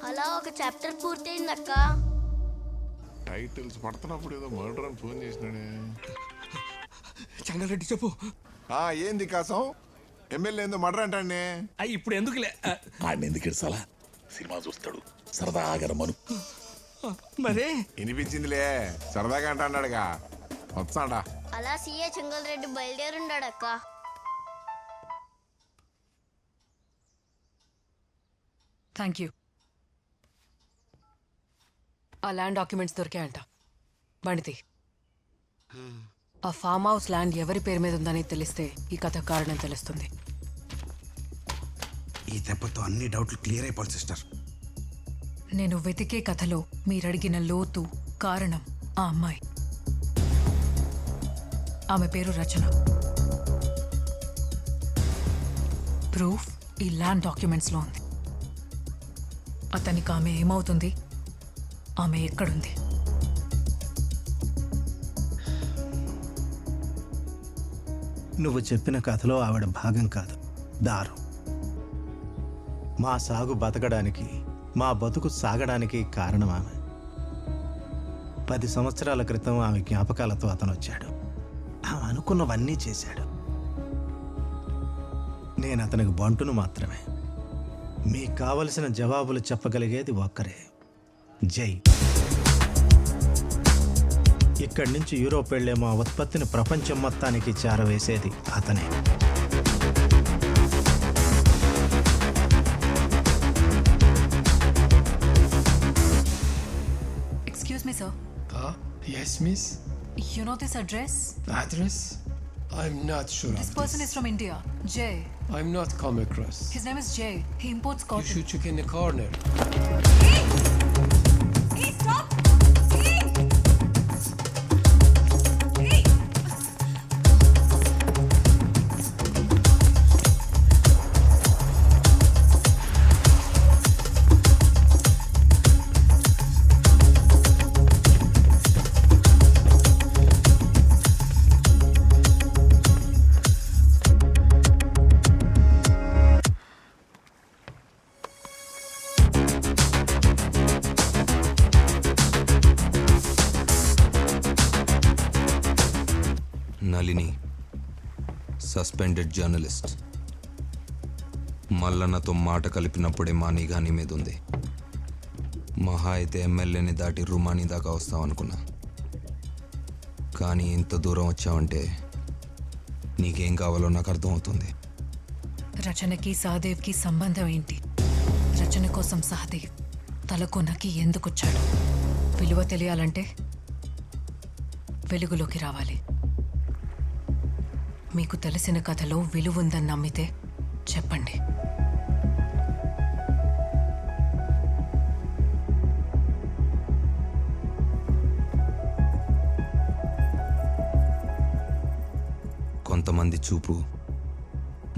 అలా ఒక chapter పూర్తయిందక్క. Titles పడుతున్నప్పుడు ఏదో మర్డర్ అని ఫోన్ చేసినాడే. చెంగారెడ్డి చెప్పు. ఏంది కాసం ఎమ్మెల్యే ఏందో మర్డర్ అంటాడే. ఇప్పుడు ఎందుకులే, ఆయన ఎందుకు ఇడ్సాలా? సినిమా చూస్తాడు సరదాగా రమ్మను. మరే వినిపించిందిలే, సరదాగా అంటాడాడుగా. వస్తాడా? అలా సీఏ చెంగల్రెడ్డి బయలుదేరుండాడక్క. Thank you. ఆ ల్యాండ్ డాక్యుమెంట్స్ దొరికాయంట. బండితి. ఆ ఫామ్ హౌస్ ల్యాండ్ ఎవరి పేరు మీద ఉందని తెలిస్తే ఈ కథ కారణం తెలుస్తుంది. ఈ దెబ్బతో అన్ని డౌట్లు క్లియర్ అయిపోవాలి సిస్టర్. నేను వెతికే కథలో మీరడిగిన లోతు కారణం ఆ అమ్మాయి. ఆమె పేరు రచన. ప్రూఫ్ ఈ ల్యాండ్ డాక్యుమెంట్స్లో ఉంది. అతనికి ఆమె ఏమవుతుంది, ఆమె ఎక్కడుంది? నువ్వు చెప్పిన కథలో ఆవిడ భాగం కాదు, దారు. మా సాగు బతకడానికి, మా బతుకు సాగడానికి కారణం ఆమె. 10 సంవత్సరాల క్రితం ఆమె జ్ఞాపకాలతో అతను వచ్చాడు. ఆమె అనుకున్నవన్నీ చేశాడు. నేను అతనికి బంటును మాత్రమే. మీకు కావలసిన జవాబులు చెప్పగలిగేది ఒక్కరే, జై. ఇక్కడి నుంచి యూరోప్ వెళ్లే మా ఉత్పత్తిని ప్రపంచం మొత్తానికి చేరవేసేది అతనే. Excuse me sir. Yes, miss. You know this address? Address? I'm not sure This of person this. is from India. Jay. I'm not come across. His name is Jay. He imports You cotton. should check in the corner. Hey, stop! Hey! Hey! Nalini suspended journalist. మల్లన్నతో మాట కలిపినప్పుడే మా నిఘా నీ మీద ఉంది. మహా అయితే ఎమ్మెల్యేని దాటి రుమానీ దాకా వస్తావనుకున్నా. కానీ ఇంత దూరం వచ్చావంటే నీకేం కావాలో నాకు అర్థమవుతుంది. రచనకి సహదేవ్కి సంబంధం ఏంటి? రచన కోసం సహదేవ్ తలకొనకి ఎందుకొచ్చాడు? విలువ తెలియాలంటే వెలుగులోకి రావాలి. మీకు తెలిసిన కథలో విలువుందని నమ్మితే చెప్పండి. కొంతమంది చూపు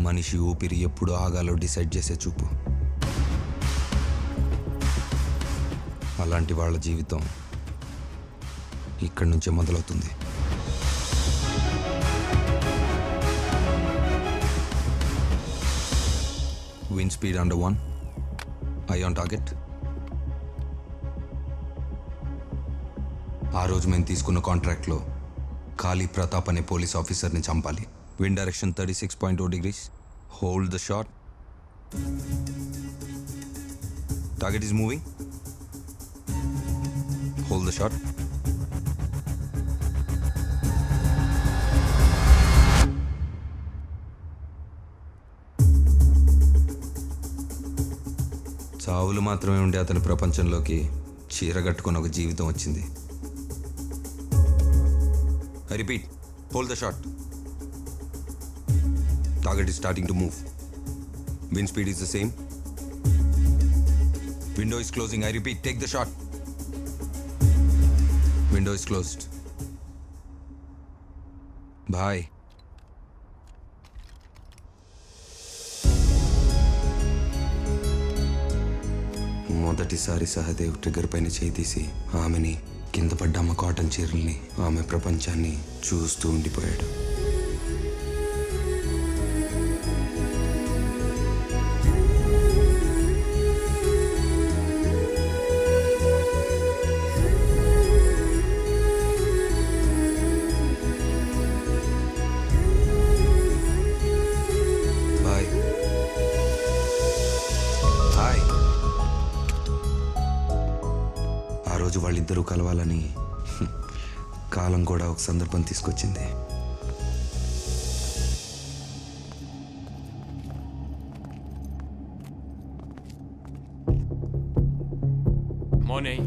మనిషి ఊపిరి ఎప్పుడు ఆగాలో డిసైడ్ చేసే చూపు. అలాంటి వాళ్ళ జీవితం ఇక్కడి నుంచే మొదలవుతుంది. Wind speed under 1. Eye on target. ఆ రోజు మేము తీసుకున్న కాంట్రాక్ట్లో కాళీ ప్రతాప్ అనే పోలీస్ ఆఫీసర్ని చంపాలి. Wind direction 36.0 degrees. Hold the shot. Target is moving. Hold the shot. చావులు మాత్రమే ఉండే అతని ప్రపంచంలోకి చీర కట్టుకుని ఒక జీవితం వచ్చింది. I repeat, hold the shot. Target is starting to move. Wind speed is the same. Window is closing. I repeat, take the shot. Window is closed. Boy. మొదటిసారి సహదేవ్ ట్రిగర్ పైన చేయి తీసి ఆమెని, కింద పడ్డ అమ్మ కాటన్ చీరల్ని, ఆమె ప్రపంచాన్ని చూస్తూ ఉండిపోయాడు. ఒకరోజు వాళ్ళిద్దరూ కలవాలని కాలం కూడా ఒక సందర్భం తీసుకొచ్చింది. Money.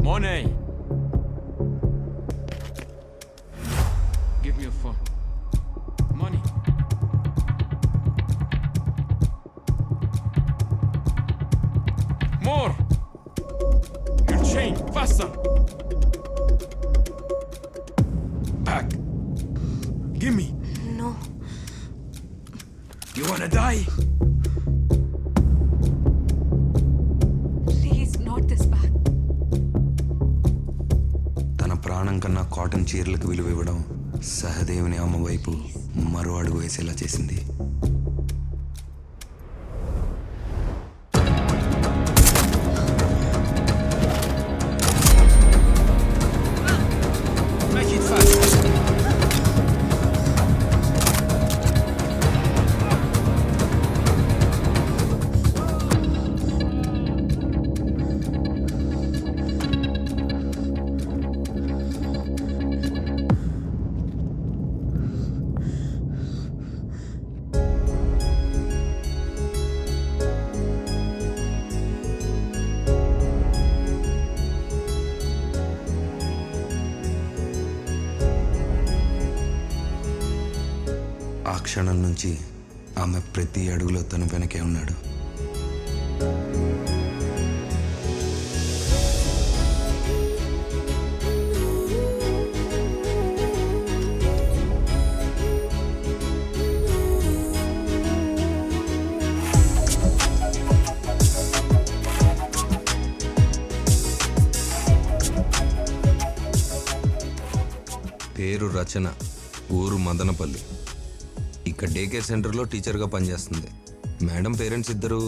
Money. Give me your phone. Money. More. Your chain. Faster. Back. Give me. No. You wanna die? Please, not this back. తన ప్రాణం కన్నా కాటన్ చీరలకు విలువ ఇవ్వడం సహదేవుని అమ్మ వైపు మరో అడుగు వేసేలా చేసింది. Make it fast. ఆ క్షణం నుంచి ఆమె ప్రతి అడుగులో తను వెనకే ఉన్నాడు. పేరు రచన, ఊరు మదనపల్లి. ఇక్కడ డే కేర్ సెంటర్లో టీచర్గా పనిచేస్తుంది. మేడం పేరెంట్స్ ఇద్దరు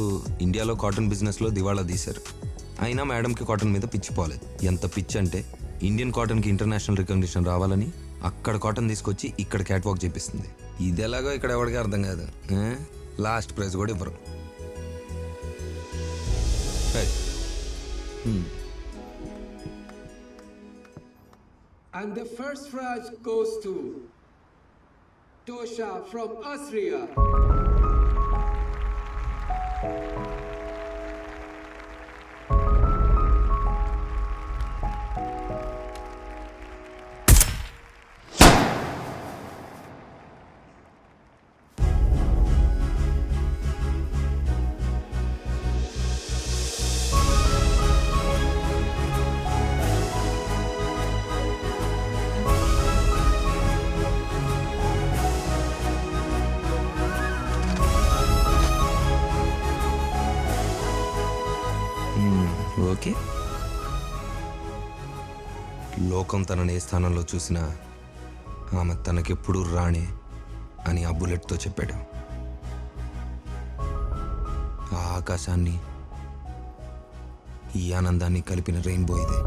ఇండియాలో కాటన్ బిజినెస్లో దివాళా తీశారు. అయినా మేడంకి కాటన్ మీద పిచ్చి పోలేదు. ఎంత పిచ్చి అంటే ఇండియన్ కాటన్కి ఇంటర్నేషనల్ రికగ్నిషన్ రావాలని అక్కడ కాటన్ తీసుకొచ్చి ఇక్కడ క్యాట్ వాక్ చేపిస్తుంది. ఇది ఎలాగో ఇక్కడ ఎవరికి అర్థం కాదు. లాస్ట్ ప్రైజ్ కూడా ఇవ్వరు. And the first prize goes to Tosha from Austria. Okay, లోకం తనని ఏ స్థానంలో చూసినా ఆమె తనకెప్పుడు రాణే అని ఆ బుల్లెట్తో చెప్పాడు. ఆ ఆకాశాన్ని, ఈ ఆనందాన్ని కలిపిన రెయిన్బో ఇదే.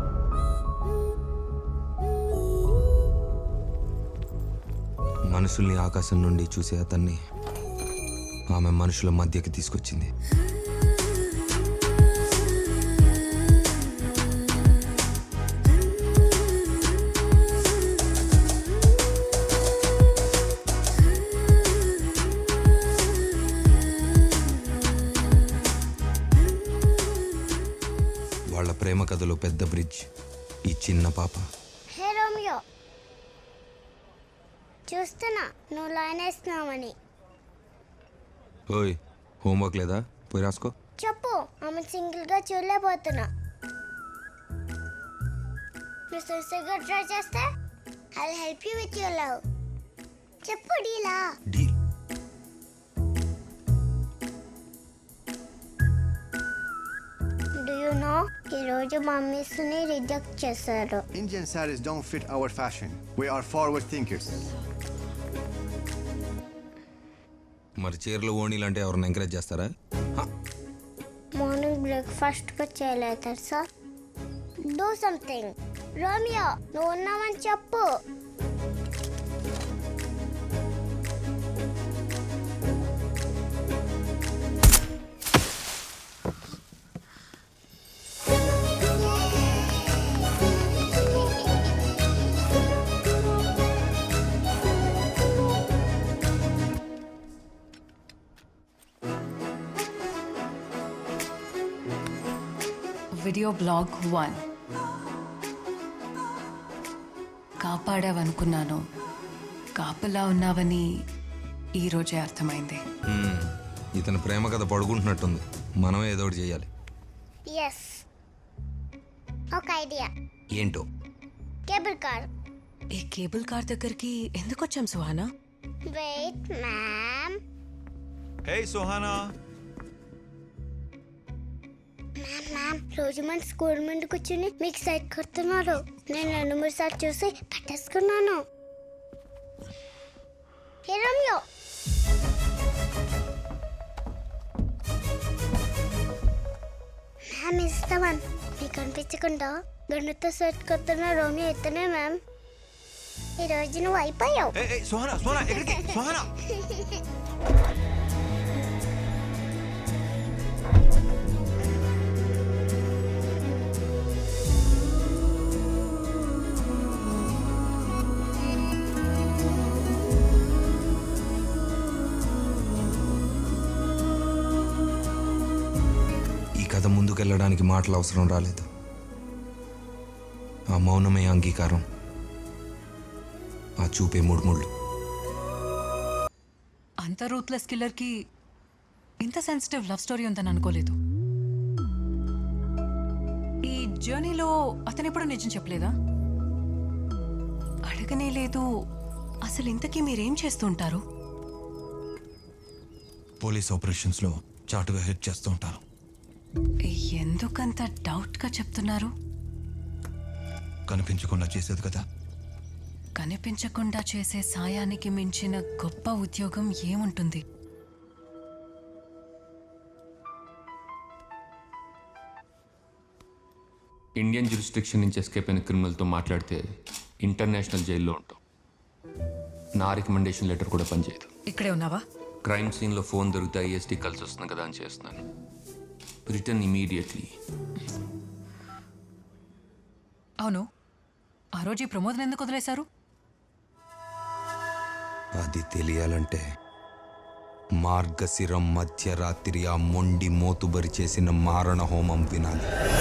మనుషుల్ని ఆకాశం నుండి చూసే అతన్ని ఆమె మనుషుల మధ్యకి తీసుకొచ్చింది. వాళ్ళ ప్రేమ కథలో పెద్ద బ్రిడ్జ్ ఈ చిన్న పాప. హే రోమియో, చూస్తున్నా నువ్వు లైన్ వేస్తున్నావని. ఓయ్, హోంవర్క్ లేదా? పోయి రాసుకో. చెప్పు, ఆమె సింగిల్గా చూడలేకపోతున్నా. నువ్వు సిన్సియర్గా ట్రై చేస్తే I help you with your love. చెప్పు డీలా. డీల్. డూ యూ నో, ఈరోజు మా మిస్ని రిజెక్ట్ చేశారు. Indian sarees don't fit our fashion. We are forward thinkers. మరి చీరలు ఓణీలు అంటే ఎవరిని ఎంకరేజ్ చేస్తారా? మార్నింగ్ బ్రేక్ఫాస్ట్ కూడా చేయలేదు తెలుసా. Do something. రోమియో, నువ్వు ఉన్నావని చెప్పు. వీడియో బ్లాగ్ 1 కాపాడావనుకున్నాను, కాపలా ఉన్నావని ఈరోజే అర్థమైంది. ఇతని ప్రేమ కథ పడుకుంటున్నట్టుంది. మనమే ఏదో ఒకటి చేయాలి. ఎస్, ఒక ఐడియా. ఏంటో? Cable car. ఈ కేబుల్ కార్ దగ్గరికి ఎందుకు వచ్చాం Suhana? Wait ma'am. Hey Suhana. Ma'am, రోజు మన స్కూల్ ముందు కూర్చుని మీకు సైట్ కొడుతున్నారు. నేను 2-3 సార్లు చూసి పట్టేసుకున్నాను. హే రమ్యో, మ్యామ్ ఇస్తామని మీకు అనిపించకుండా గన్నుతో సైట్ కొడుతున్న రోమియో ఇతనే మ్యామ్. ఈరోజు నువ్వు అయిపోయావు. సుహానా, సుహానా, ఎక్కడికి? సుహానా. కథ ముందుకెళ్ళడానికి మాటలు అవసరం రాలేదు. ఆ మౌనమే అంగీకారం, ఆ చూపే ముడుముళ్ళు. అంత రూత్లెస్ కిల్లర్కి ఇంత సెన్సిటివ్ లవ్ స్టోరీ ఉందని అనుకోలేదు. ఈ జర్నీలో అతను ఎప్పుడు నిజం చెప్పలేదా? అడగనే లేదు. అసలు ఇంతకీ మీరేం చేస్తుంటారు? పోలీస్ ఆపరేషన్స్లో చాటుగా హెల్ప్ చేస్తూ ఉంటాను. ఎందుకంత డౌట్గా చెప్తున్నారు? కనిపించకుండా చేసేది కదా. కనిపించకుండా చేసే సాయానికి మించిన గొప్ప ఉద్యోగం ఏముంటుంది? ఇండియన్ జ్యూరిస్డిక్షన్ నుంచి ఎస్కేప్ అయిన క్రిమినల్తో మాట్లాడితే ఇంటర్నేషనల్ జైల్లో ఉంటాం. నా రికమెండేషన్ లెటర్ కూడా పనిచేయదు. ఇక్కడే ఉన్నావా? క్రైమ్ సీన్లో ఫోన్ దొరికితే ఐఎస్టీ కలిసి వస్తుంది కదా అని చేస్తున్నాను. Return immediately. అవును, ఆ రోజు ఈ ప్రమోద్ ఎందుకు వదిలేశారు? అది తెలియాలంటే మార్గశిరం మధ్యరాత్రి ఆ మొండి మోతుబరి చేసిన మారణ హోమం వినాలి.